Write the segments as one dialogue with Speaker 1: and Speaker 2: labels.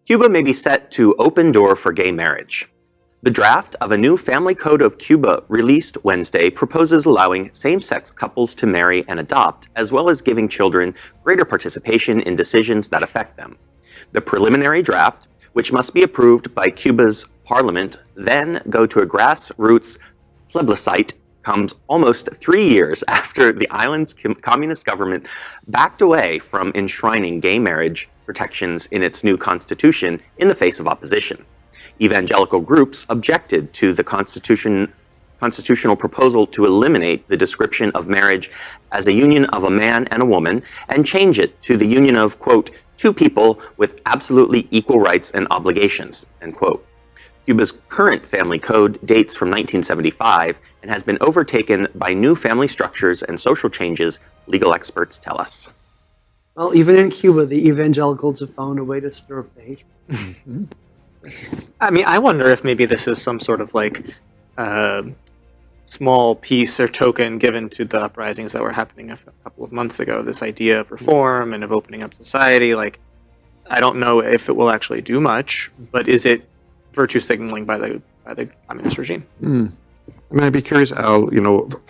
Speaker 1: Cuba may be set to open door for gay marriage. The draft of a new family code of Cuba released Wednesday proposes allowing same-sex couples to marry and adopt, as well as giving children greater participation in decisions that affect them. The preliminary draft, which must be approved by Cuba's parliament, then go to a grassroots plebiscite, comes almost 3 years after the island's communist government backed away from enshrining gay marriage protections in its new constitution in the face of opposition. Evangelical groups objected to the constitutional proposal to eliminate the description of marriage as a union of a man and a woman and change it to the union of, quote, two people with absolutely equal rights and obligations, end quote. Cuba's current family code dates from 1975 and has been overtaken by new family structures and social changes, legal experts tell us.
Speaker 2: Well, even in Cuba, the evangelicals have found a way to stir up the hatred.
Speaker 3: I mean, I wonder if maybe this is some sort of like small piece or token given to the uprisings that were happening a couple of months ago. This idea of reform and of opening up society. Like, I don't know if it will actually do much, but is it virtue signaling by the communist regime?
Speaker 4: I mean, I'd be curious, Al,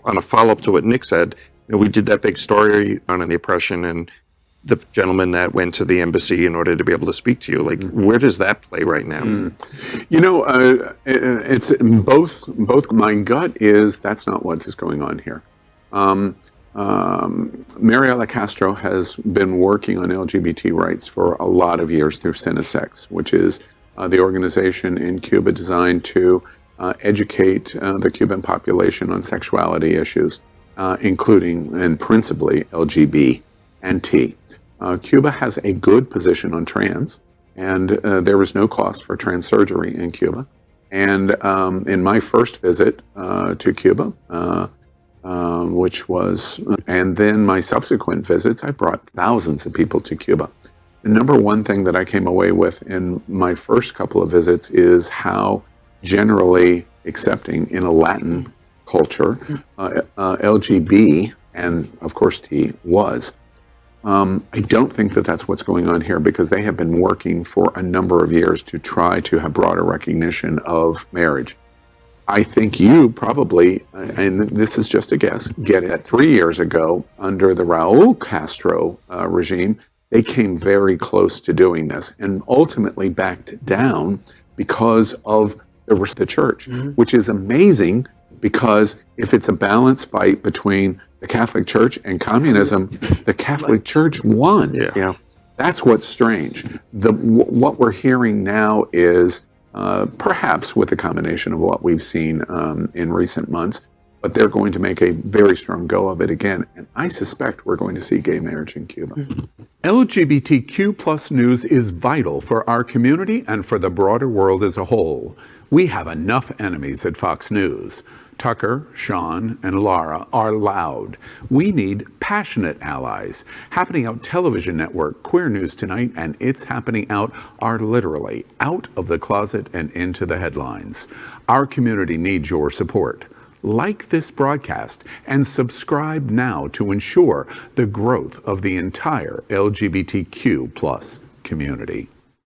Speaker 4: on a follow-up to what Nick said, we did that big story on the oppression and the gentleman that went to the embassy in order to be able to speak to you. Like, where does that play right now?
Speaker 5: It's both. My gut is that's not what is going on here. Mariela Castro has been working on LGBT rights for a lot of years through Cinesex, which is the organization in Cuba designed to educate the Cuban population on sexuality issues, including and principally LGBT and T. Cuba has a good position on trans, and there is no cost for trans surgery in Cuba. And in my first visit to Cuba, and then my subsequent visits, I brought thousands of people to Cuba. The number one thing that I came away with in my first couple of visits is how generally accepting in a Latin culture LGB and of course T was. I don't think that that's what's going on here, because they have been working for a number of years to try to have broader recognition of marriage. I think you probably, and this is just a guess, get it 3 years ago under the Raul Castro regime. They came very close to doing this and ultimately backed down because of the church, which is amazing, because if it's a balanced fight between the Catholic Church and communism, the Catholic Church won.
Speaker 4: Yeah.
Speaker 5: That's what's strange. What we're hearing now is perhaps with a combination of what we've seen in recent months, but they're going to make a very strong go of it again. And I suspect we're going to see gay marriage in Cuba.
Speaker 6: LGBTQ plus news is vital for our community and for the broader world as a whole. We have enough enemies at Fox News. Tucker, Sean, and Laura are loud. We need passionate allies. Happening Out Television Network, Queer News Tonight, and It's Happening Out are literally out of the closet and into the headlines. Our community needs your support. Like this broadcast and subscribe now to ensure the growth of the entire LGBTQ plus community.